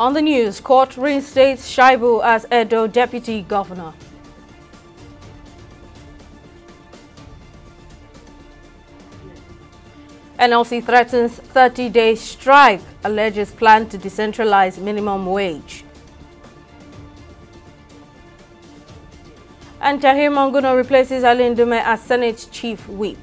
On the news, court reinstates Shaibu as Edo Deputy Governor. NLC threatens 30-day strike, alleges plan to decentralize minimum wage. And Tahir Manguno replaces Ali Ndume as Senate Chief Whip.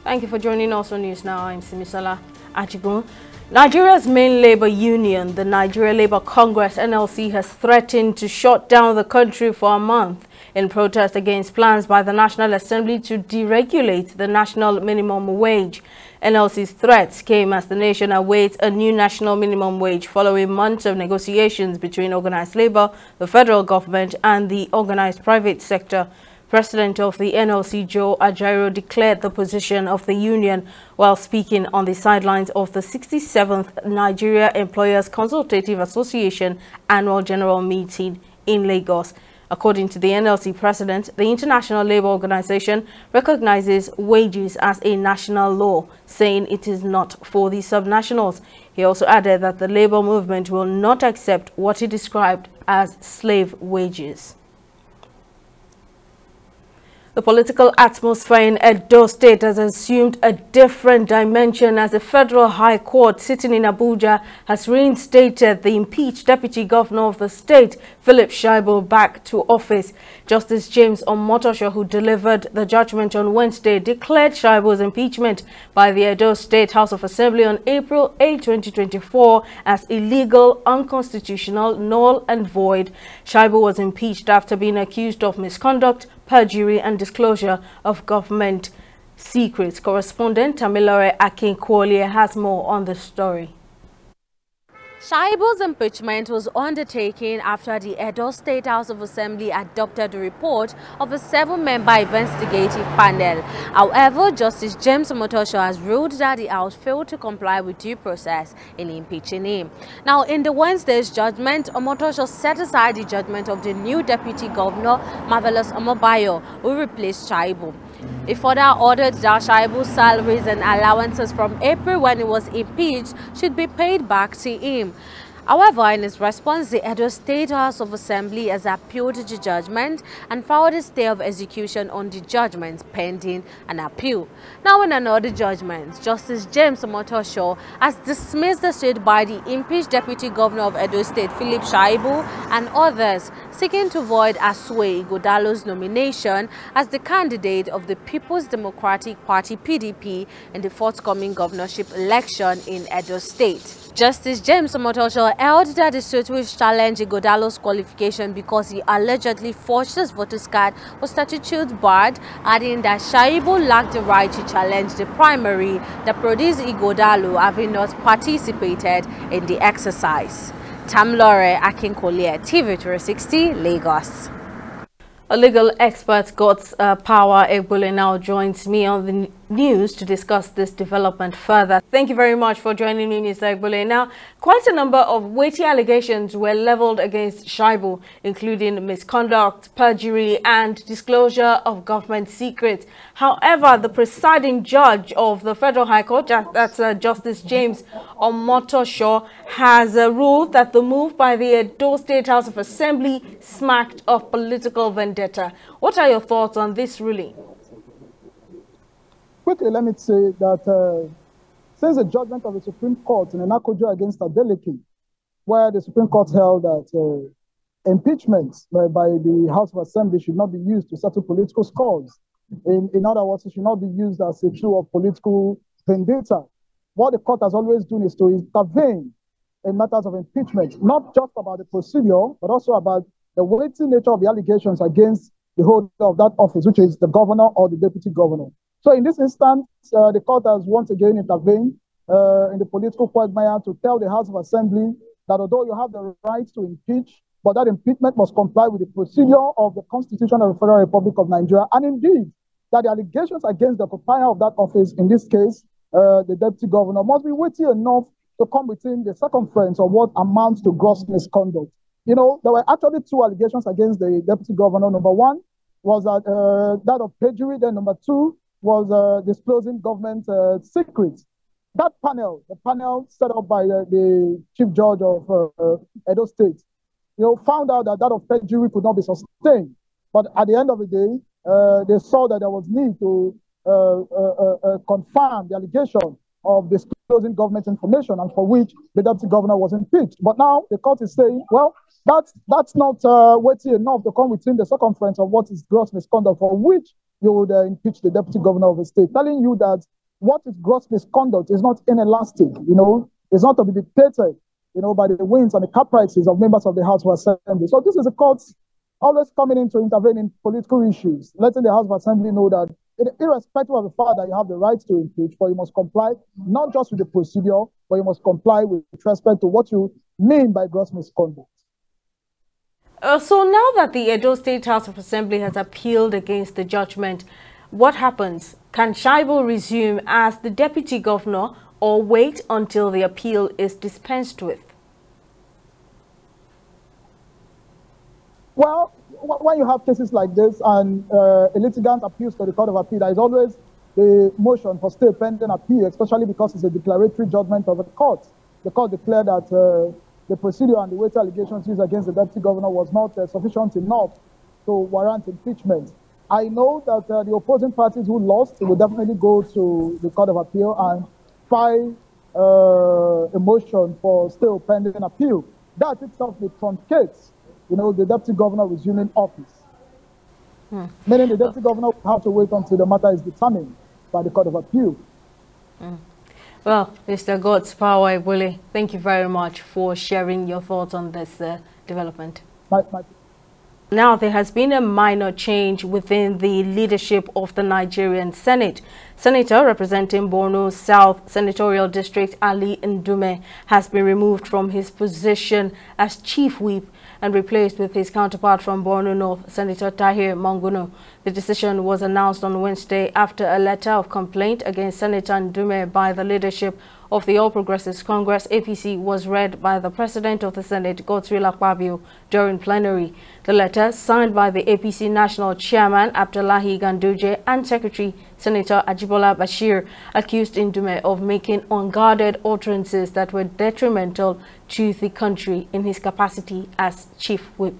Thank you for joining us on News Now. I'm Simisola Ajigun. Nigeria's main labor union, the Nigeria Labour Congress (NLC), has threatened to shut down the country for a month in protest against plans by the National Assembly to deregulate the national minimum wage. NLC's threats came as the nation awaits a new national minimum wage following months of negotiations between organized labor, the federal government, and the organized private sector. President of the NLC, Joe Ajaero, declared the position of the union while speaking on the sidelines of the 67th Nigeria Employers Consultative Association annual general meeting in Lagos. According to the NLC president, the International Labour Organization recognizes wages as a national law, saying it is not for the subnationals. He also added that the labor movement will not accept what he described as slave wages. The political atmosphere in Edo State has assumed a different dimension as the Federal High Court sitting in Abuja has reinstated the impeached Deputy Governor of the state, Philip Shaibu, back to office. Justice James Omotosho, who delivered the judgment on Wednesday, declared Shaibu's impeachment by the Edo State House of Assembly on April 8, 2024 as illegal, unconstitutional, null and void. Shaibu was impeached after being accused of misconduct, perjury and disclosure of government secrets. Correspondent Tamilore Akinkwole has more on the story. Shaibu's impeachment was undertaken after the Edo State House of Assembly adopted the report of a 7-member investigative panel. However, Justice James Omotosho has ruled that the House failed to comply with due process in impeaching him. Now, in the Wednesday's judgment, Omotosho set aside the judgment of the new Deputy Governor, Marvelous Omobayo, who replaced Shaibu. He further ordered that Shaibu's salaries and allowances from April when he was impeached should be paid back to him. However, in his response, the Edo State House of Assembly has appealed the judgment and filed a stay of execution on the judgment pending an appeal. Now, in another judgment, Justice James Omotosho has dismissed the suit by the impeached Deputy Governor of Edo State, Philip Shaibu, and others, seeking to void Asue Ighodalo's nomination as the candidate of the People's Democratic Party (PDP) in the forthcoming governorship election in Edo State. Justice James Omotosho held that the suit which challenged Ighodalo's qualification because he allegedly forged his voter's card was statute barred, adding that Shaibu lacked the right to challenge the primary that produced Ighodalo, having not participated in the exercise. Tamilore Akinkwole, TV360, Lagos. A legal expert, God's Power Egbule, now joins me on the news to discuss this development further. Thank you very much for joining me, Mr. Egbule. Now, quite a number of weighty allegations were leveled against Shaibu, including misconduct, perjury, and disclosure of government secrets. However, the presiding judge of the Federal High Court, that's Justice James Omotosho, has ruled that the move by the Edo State House of Assembly smacked of political vendetta. What are your thoughts on this ruling? Quickly, let me say that since the judgment of the Supreme Court in Enakojo against Adeleke, where the Supreme Court held that impeachment by the House of Assembly should not be used to settle political scores. In other words, it should not be used as a tool of political vendetta. What the court has always done is to intervene in matters of impeachment, not just about the procedure, but also about the weighty nature of the allegations against the holder of that office, which is the governor or the deputy governor. So in this instance, the court has once again intervened in the political quagmire to tell the House of Assembly that although you have the right to impeach, but that impeachment must comply with the procedure of the Constitution of the Federal Republic of Nigeria, and indeed that the allegations against the occupier of that office, in this case, the deputy governor, must be weighty enough to come within the circumference of what amounts to gross misconduct. You know, there were actually two allegations against the deputy governor. Number one was that of perjury. Then number two, was disclosing government secrets. That panel, the panel set up by the Chief Judge of Edo State, found out that of perjury could not be sustained. But at the end of the day, they saw that there was need to confirm the allegation of disclosing government information, and for which the deputy governor was impeached. But now the court is saying, well, that's not weighty enough to come within the circumference of what is gross misconduct for which you would impeach the deputy governor of a state, telling you that what is gross misconduct is not inelastic, it's not to be dictated, by the whims and the caprices of members of the House of Assembly. So this is a court always coming in to intervene in political issues, letting the House of Assembly know that irrespective of the fact that you have the right to impeach, but you must comply not just with the procedure, but you must comply with respect to what you mean by gross misconduct. So now that the Edo State House of Assembly has appealed against the judgment, what happens? Can Shaibu resume as the deputy governor or wait until the appeal is dispensed with? Well, when you have cases like this and a litigant appeals to the Court of Appeal, there is always the motion for stay pending appeal, especially because it's a declaratory judgment of the court. The court declared that the procedure and the weighty allegations used against the deputy governor was not sufficient enough to warrant impeachment. I know that the opposing parties who lost will definitely go to the Court of Appeal and file a motion for stay pending appeal. That itself may truncate, the deputy governor resuming office. Meaning the deputy governor will have to wait until the matter is determined by the Court of Appeal. Well, Mr. God's Power Ebule, thank you very much for sharing your thoughts on this development. Now, there has been a minor change within the leadership of the Nigerian Senate. Senator representing Borno South Senatorial District Ali Ndume has been removed from his position as Chief Whip and replaced with his counterpart from Borno North, Senator Tahir Manguno. The decision was announced on Wednesday after a letter of complaint against Senator Ndume by the leadership of the All Progressives Congress APC was read by the President of the Senate, Godswill Akpabio, during plenary. The letter, signed by the APC National Chairman Abdullahi Ganduje and Secretary Senator Ajibola Bashir, accused Ndume of making unguarded utterances that were detrimental to the country in his capacity as Chief Whip.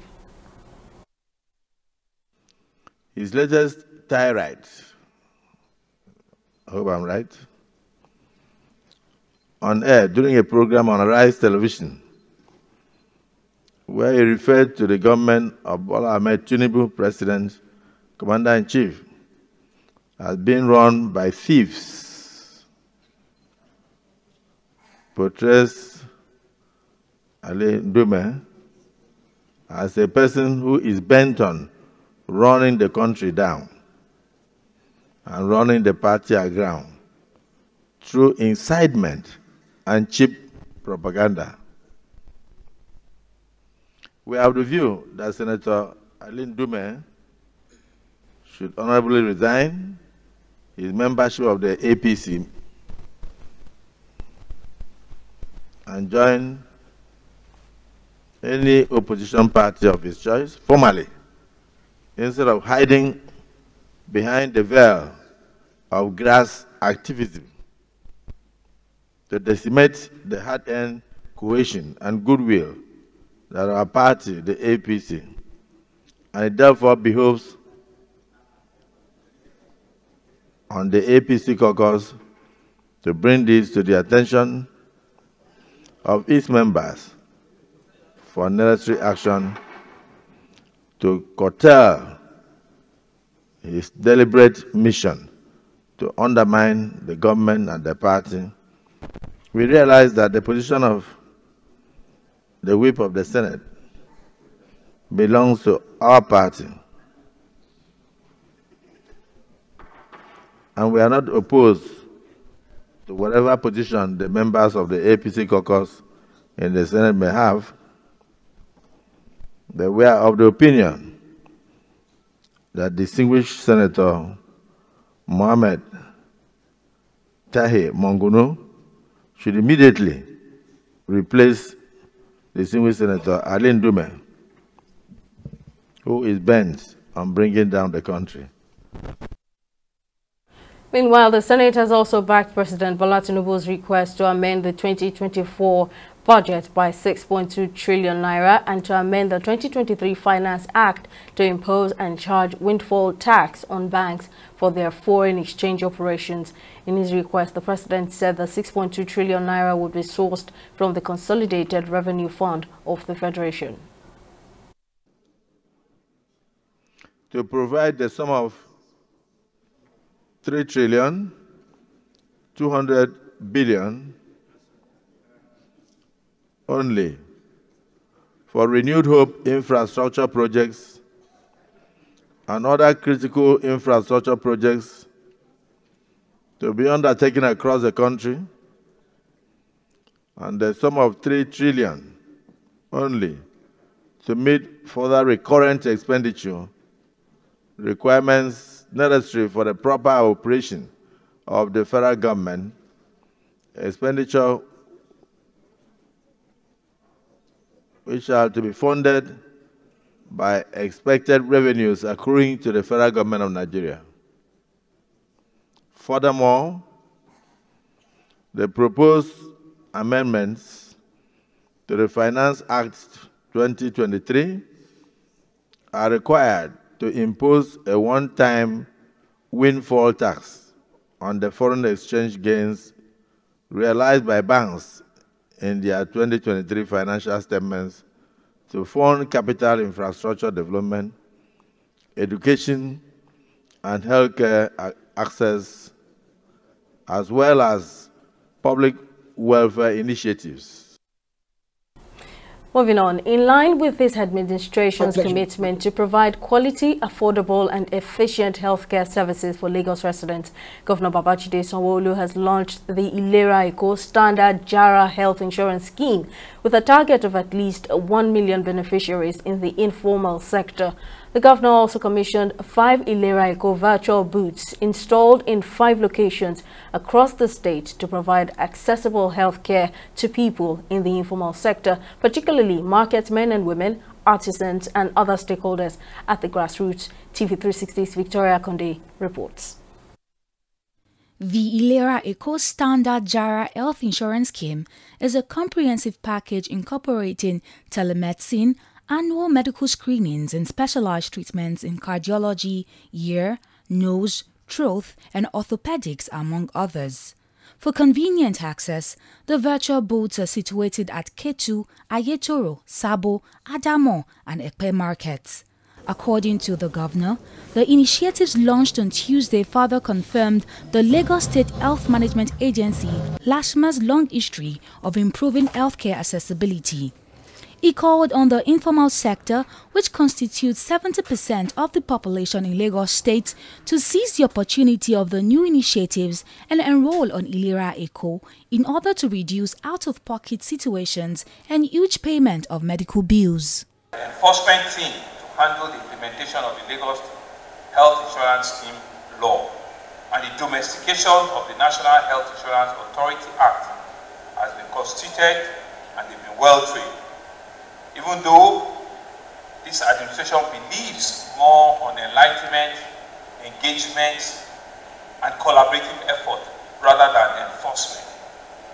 His latest tirade, I hope I'm right, on air during a program on Arise Television, where he referred to the government of Bola Ahmed Tinubu, President, Commander-in-Chief, as being run by thieves, portrays Ali Ndume as a person who is bent on running the country down and running the party aground through incitement and cheap propaganda. We have the view that Senator Ali Ndume should honorably resign his membership of the APC and join any opposition party of his choice formally, instead of hiding behind the veil of grass activism to decimate the hard-earned cohesion and goodwill that our party, the APC, and it therefore behoves on the APC caucus to bring this to the attention of its members for necessary action to curtail his deliberate mission to undermine the government and the party. We realize that the position of the whip of the Senate belongs to our party, and we are not opposed to whatever position the members of the APC caucus in the Senate may have. But we are of the opinion that distinguished Senator Mohammed Tahir Manguno should immediately replace distinguished Senator Ali Ndume, who is bent on bringing down the country. Meanwhile, the Senate has also backed President Bola Tinubu's request to amend the 2024 budget by 6.2 trillion naira and to amend the 2023 Finance Act to impose and charge windfall tax on banks for their foreign exchange operations. In his request, the president said the 6.2 trillion naira would be sourced from the Consolidated Revenue Fund of the Federation. To provide the sum of 3 trillion 200 billion only for renewed hope infrastructure projects and other critical infrastructure projects to be undertaken across the country, and the sum of 3 trillion only to meet further recurrent expenditure requirements necessary for the proper operation of the federal government, expenditure which are to be funded by expected revenues accruing to the federal government of Nigeria. Furthermore, the proposed amendments to the Finance Act 2023 are required to impose a one-time windfall tax on the foreign exchange gains realized by banks in their 2023 financial statements to fund capital infrastructure development, education, and healthcare access, as well as public welfare initiatives. Moving on, in line with this administration's commitment to provide quality, affordable and efficient healthcare services for Lagos residents, Governor Babajide Sanwo-Olu has launched the Ilera Eko Standard JARA Health Insurance Scheme with a target of at least 1 million beneficiaries in the informal sector. The governor also commissioned 5 Ilera Eko virtual booths installed in 5 locations across the state to provide accessible health care to people in the informal sector, particularly market men and women, artisans and other stakeholders at the grassroots. TV360's Victoria Konde reports. The Ilera Eko Standard JARA Health Insurance Scheme is a comprehensive package incorporating telemedicine, annual medical screenings and specialized treatments in cardiology, ear, nose, throat, and orthopedics, among others. For convenient access, the virtual booths are situated at Ketu, Ayetoro, Sabo, Adamo, and Epe markets. According to the governor, the initiatives launched on Tuesday further confirmed the Lagos State Health Management Agency, LASHMA's long history of improving healthcare accessibility. He called on the informal sector, which constitutes 70% of the population in Lagos State, to seize the opportunity of the new initiatives and enroll on Ilera Eko in order to reduce out-of-pocket situations and huge payment of medical bills. The enforcement team to handle the implementation of the Lagos Health Insurance Scheme law and the domestication of the National Health Insurance Authority Act has been constituted and they've been well trained. Even though this administration believes more on enlightenment, engagement, and collaborative effort rather than enforcement,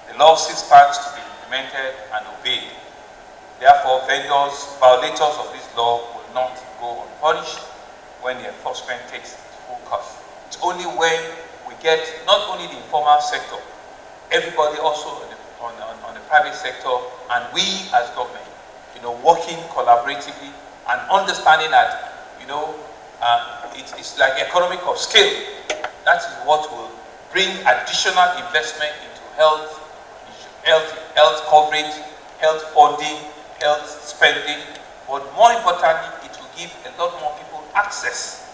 the law still stands to be implemented and obeyed. Therefore, vendors, violators of this law will not go unpunished when the enforcement takes its full course. It's only when we get not only the informal sector, everybody also on the private sector, and we as government, working collaboratively and understanding that, it's like economic of scale. That is what will bring additional investment into health coverage, health funding, health spending. But more importantly, it will give a lot more people access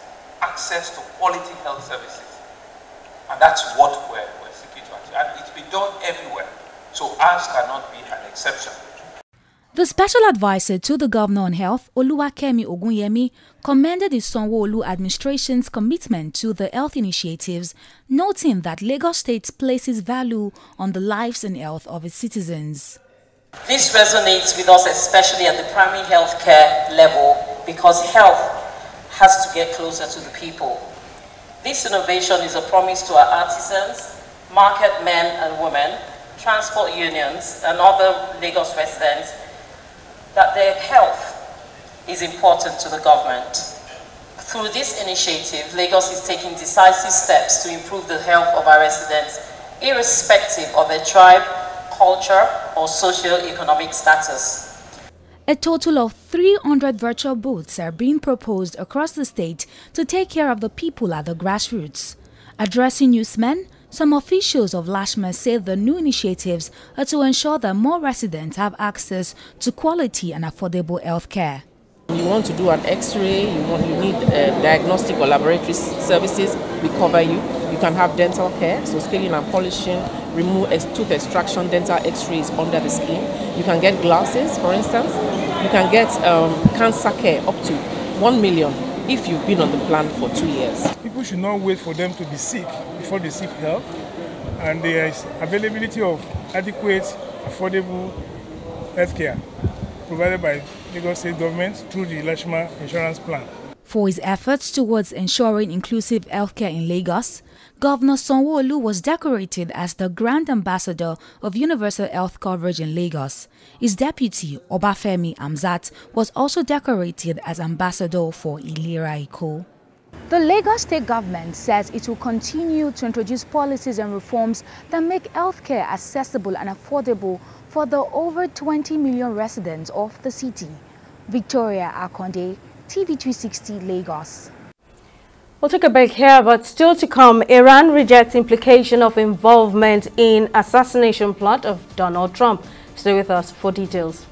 to quality health services. And that's what we're seeking to achieve. And it's been done everywhere. So ours cannot be an exception. The special advisor to the governor on health, Oluwakemi Ogunyemi, commended the Sanwo-Olu administration's commitment to the health initiatives, noting that Lagos State places value on the lives and health of its citizens. This resonates with us, especially at the primary health care level, because health has to get closer to the people. This innovation is a promise to our artisans, market men and women, transport unions, and other Lagos residents that their health is important to the government. Through this initiative, Lagos is taking decisive steps to improve the health of our residents, irrespective of their tribe, culture, or socio-economic status. A total of 300 virtual booths are being proposed across the state to take care of the people at the grassroots. Addressing newsmen, some officials of LASHMA say the new initiatives are to ensure that more residents have access to quality and affordable health care. You want to do an X-ray, you need diagnostic or laboratory services, we cover you. You can have dental care, so scaling and polishing, remove tooth extraction, dental X-rays under the skin. You can get glasses, for instance. You can get cancer care up to 1 million if you've been on the plan for 2 years. People should not wait for them to be sick before they seek help, and there is availability of adequate, affordable health care provided by Lagos State government through the LASHMA insurance plan. For his efforts towards ensuring inclusive healthcare in Lagos, Governor Sanwo-Olu was decorated as the Grand Ambassador of Universal Health Coverage in Lagos. His deputy, Obafemi Amzat, was also decorated as Ambassador for Ilera Eko. The Lagos State government says it will continue to introduce policies and reforms that make healthcare accessible and affordable for the over 20 million residents of the city. Victoria Akonde, TV360 Lagos. We'll take a break here, but still to come, Iran rejects implication of involvement in assassination plot of Donald Trump. Stay with us for details.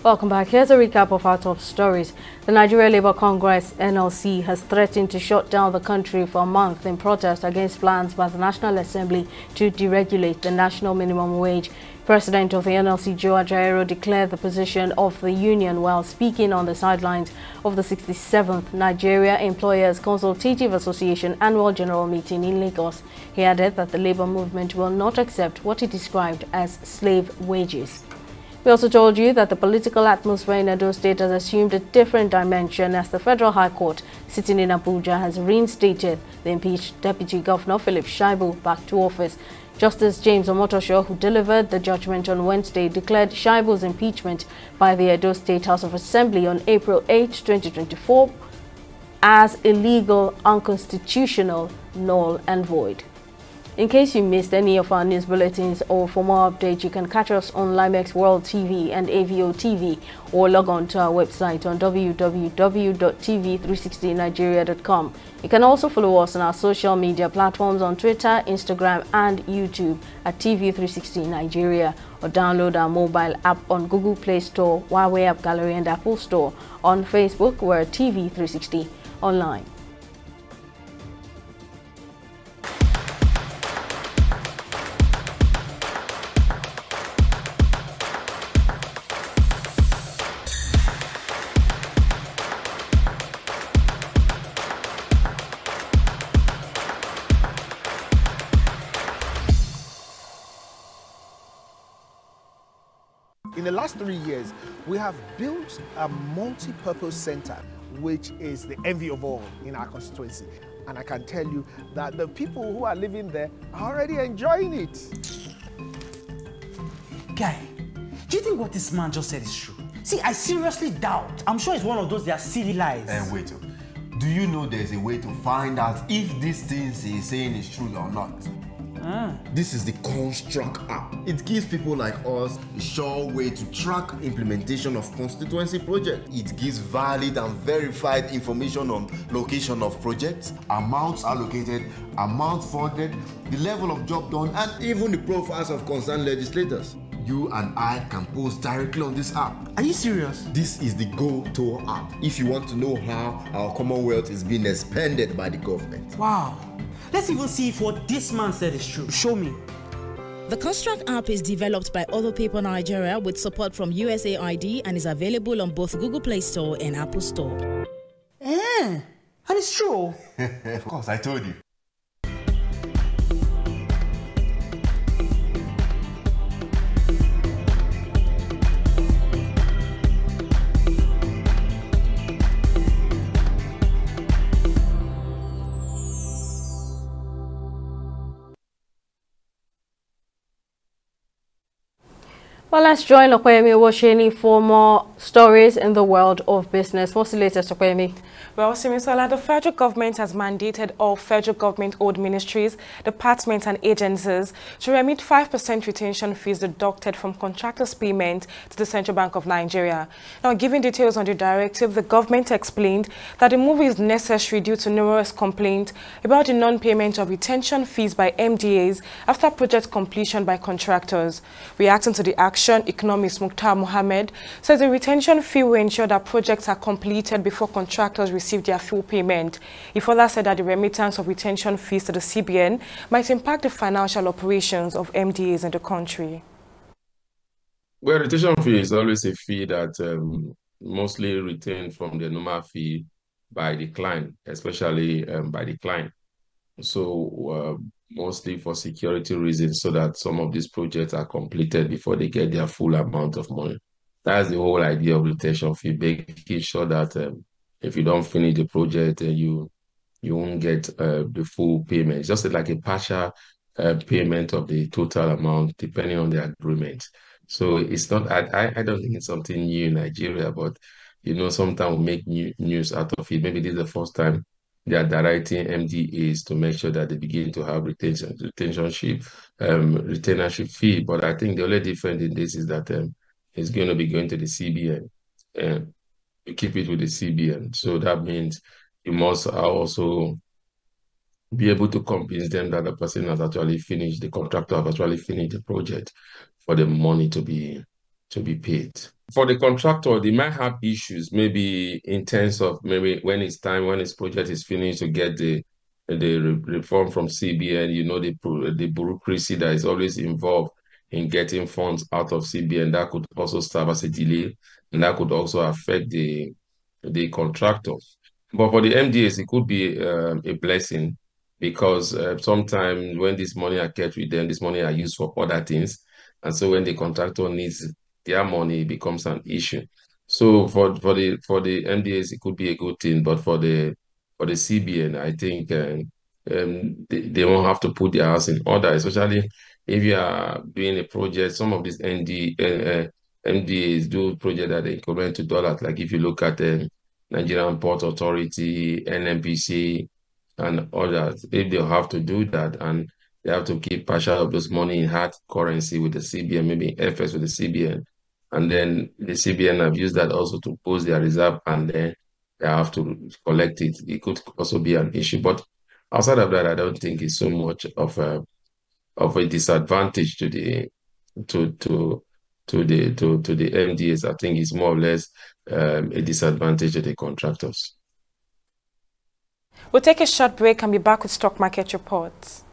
Welcome back. Here's a recap of our top stories. The Nigeria Labour Congress, NLC, has threatened to shut down the country for a month in protest against plans by the National Assembly to deregulate the national minimum wage. President of the NLC, Joe Ajaero, declared the position of the union while speaking on the sidelines of the 67th Nigeria Employers Consultative Association annual general meeting in Lagos. He added that the labour movement will not accept what he described as slave wages. We also told you that the political atmosphere in Edo State has assumed a different dimension as the Federal High Court, sitting in Abuja, has reinstated the impeached Deputy Governor Philip Shaibu back to office. Justice James Omotosho, who delivered the judgment on Wednesday, declared Shaibu's impeachment by the Edo State House of Assembly on April 8, 2024 as illegal, unconstitutional, null and void. In case you missed any of our news bulletins or for more updates, you can catch us on Limex World TV and AVO TV or log on to our website on www.tv360nigeria.com. You can also follow us on our social media platforms on Twitter, Instagram and YouTube at TV360 Nigeria, or download our mobile app on Google Play Store, Huawei App Gallery and Apple Store. On Facebook, we're TV360 Online. In the last 3 years, we have built a multi-purpose center, which is the envy of all in our constituency. And I can tell you that the people who are living there are already enjoying it. Guy, do you think what this man just said is true? See, I seriously doubt. I'm sure it's one of those their silly lies. And wait, do you know there's a way to find out if these things he's saying is true or not? This is the Construct app. It gives people like us a sure way to track implementation of constituency projects. It gives valid and verified information on location of projects, amounts allocated, amount funded, the level of job done, and even the profiles of concerned legislators. you and I can post directly on this app. Are you serious? This is the GoTour app. If you want to know how our Commonwealth is being expanded by the government. Wow. Let's even see if what this man said is true. Show me. The Construct app is developed by Other Paper Nigeria with support from USAID and is available on both Google Play Store and Apple Store. And it's true. Of course, I told you. Well, let's join Okoyemi Owoseni for more stories in the world of business. What's the latest, Okoyemi? Well, Simisola, the federal government has mandated all federal government-owned ministries, departments and agencies to remit 5% retention fees deducted from contractors' payment to the Central Bank of Nigeria. Now, giving details on the directive, the government explained that the move is necessary due to numerous complaints about the non-payment of retention fees by MDAs after project completion by contractors. Reacting to the action, economist Mukhtar Mohammed says the retention fee will ensure that projects are completed before contractors receive their full payment. He further said that the remittance of retention fees to the CBN might impact the financial operations of MDAs in the country. Well, retention fee is always a fee that mostly retained from the normal fee by the client, especially by the client. So mostly for security reasons, so that some of these projects are completed before they get their full amount of money. That's the whole idea of retention fee, making sure that if you don't finish the project, you won't get the full payment. It's just like a partial payment of the total amount, depending on the agreement. So it's not, I don't think it's something new in Nigeria, but you know, sometimes we make news out of it. Maybe this is the first time they are directing MDAs to make sure that they begin to have retainership fee. But I think the only difference in this is that it's going to be going to the CBN. You keep it with the CBN. So that means you must also be able to convince them that the person has actually finished, the contractor has actually finished the project for the money to be paid. For the contractor, they might have issues, maybe in terms of maybe when it's time, when his project is finished, to get the reform from CBN, you know, the bureaucracy that is always involved in getting funds out of CBN. That could also serve as a delay, and that could also affect the contractors. But for the MDAs, it could be a blessing, because sometimes when this money are kept with them, this money are used for other things. And so when the contractor needs their money, it becomes an issue. So for the MDAs, it could be a good thing, but for the CBN, I think they won't have to put their house in order, especially if you are doing a project. Some of these MDAs do projects that are equivalent to dollars. Like if you look at the Nigerian Port Authority, NNPC, and others, if they have to do that and they have to keep partial of those money in hard currency with the CBN, maybe FX with the CBN, and then the CBN have used that also to post their reserve, and then they have to collect it. It could also be an issue. But outside of that, I don't think it's so much of a disadvantage to the MDAs. I think it's more or less a disadvantage to the contractors. We'll take a short break and be back with stock market reports.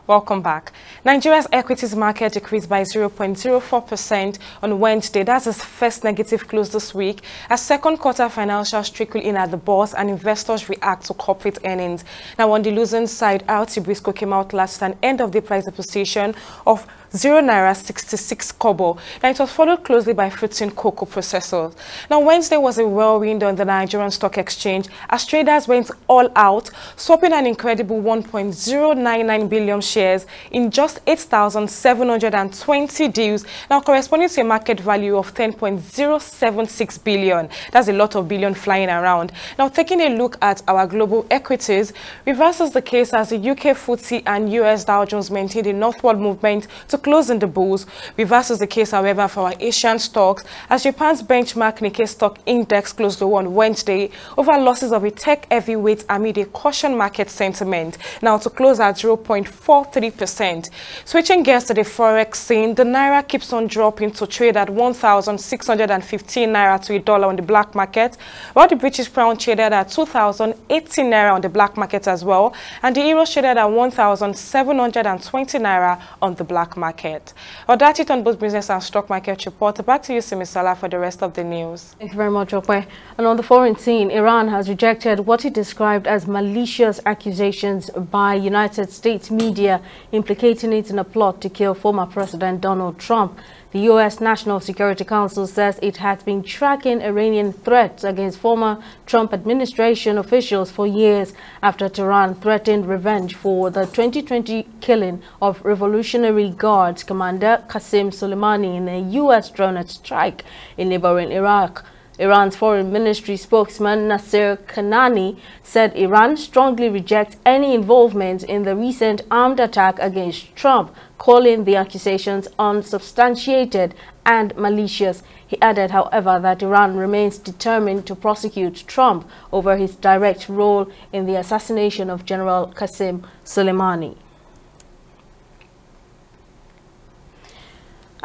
Welcome back. Nigeria's equities market decreased by 0.04% on Wednesday. That's its first negative close this week, as second quarter financials trickle in at the bourse and investors react to corporate earnings. Now, on the losing side, RT Briscoe came out last at an end of the price depreciation of naira 66 kobo. Now, it was followed closely by fruits and cocoa processors. Now, Wednesday was a whirlwind on the Nigerian Stock Exchange as traders went all out, swapping an incredible 1.099 billion shares in just 8,720 deals, now corresponding to a market value of 10.076 billion. That's a lot of billion flying around. Now, taking a look at our global equities, reverses the case as the UK FTSE and US Dow Jones maintained a northward movement to close in the bulls. Reverses the case, however, for our Asian stocks as Japan's benchmark Nikkei stock index closed low on Wednesday over losses of a tech heavyweight amid a caution market sentiment, now to close at 0.43%. Switching gears to the forex scene, the naira keeps on dropping to trade at 1,615 naira to $1 on the black market, while the British pound traded at 2,080 naira on the black market as well, and the euro traded at 1,720 naira on the black market. Well, that's it on both business and stock market report. Back to you, Simisola, for the rest of the news. Thank you very much, Okwe. And on the foreign scene, Iran has rejected what it described as malicious accusations by United States media implicating it in a plot to kill former President Donald Trump. The U.S. National Security Council says it has been tracking Iranian threats against former Trump administration officials for years after Tehran threatened revenge for the 2020 killing of Revolutionary Guards Commander Qasem Soleimani in a U.S. drone strike in neighboring Iraq. Iran's foreign ministry spokesman Nasser Kanani said Iran strongly rejects any involvement in the recent armed attack against Trump, calling the accusations unsubstantiated and malicious. He added, however, that Iran remains determined to prosecute Trump over his direct role in the assassination of General Qasem Soleimani.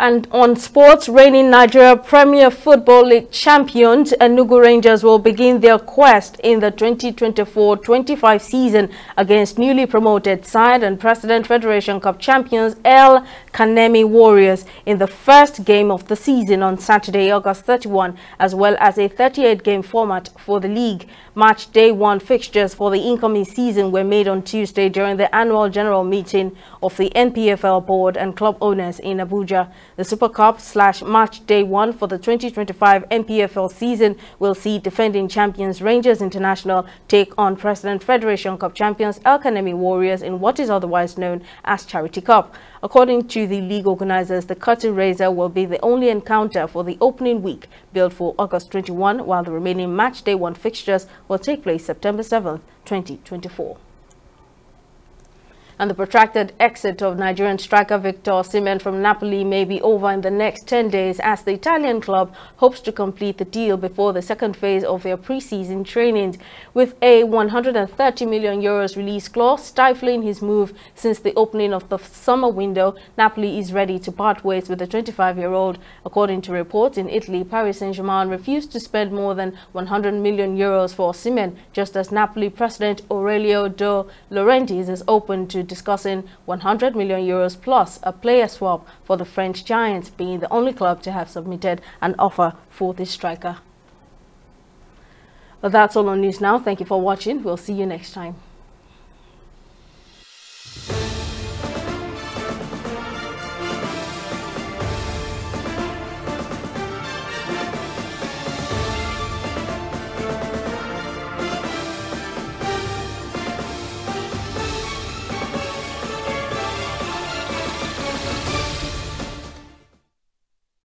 And on sports, reigning Nigeria Premier Football League champions Enugu Rangers will begin their quest in the 2024-25 season against newly promoted side and President Federation Cup champions El Kanemi Warriors in the first game of the season on Saturday, August 31, as well as a 38-game format for the league. Match day one fixtures for the incoming season were made on Tuesday during the annual general meeting of the NPFL board and club owners in Abuja. The Super Cup / match day one for the 2025 NPFL season will see defending champions Rangers International take on President Federation Cup champions El Kanemi Warriors in what is otherwise known as Charity Cup. According to the league organizers, the curtain raiser will be the only encounter for the opening week, billed for August 21, while the remaining match day one fixtures will take place September 7, 2024. And the protracted exit of Nigerian striker Victor Osimhen from Napoli may be over in the next 10 days as the Italian club hopes to complete the deal before the second phase of their pre-season training. With a €130 million release clause stifling his move since the opening of the summer window, Napoli is ready to part ways with the 25-year-old. According to reports in Italy, Paris Saint-Germain refused to spend more than €100 million for Osimhen, just as Napoli president Aurelio De Laurentiis is open to discussing €100 million plus a player swap for the French Giants, being the only club to have submitted an offer for this striker. Well, that's all on news now. Thank you for watching. We'll see you next time.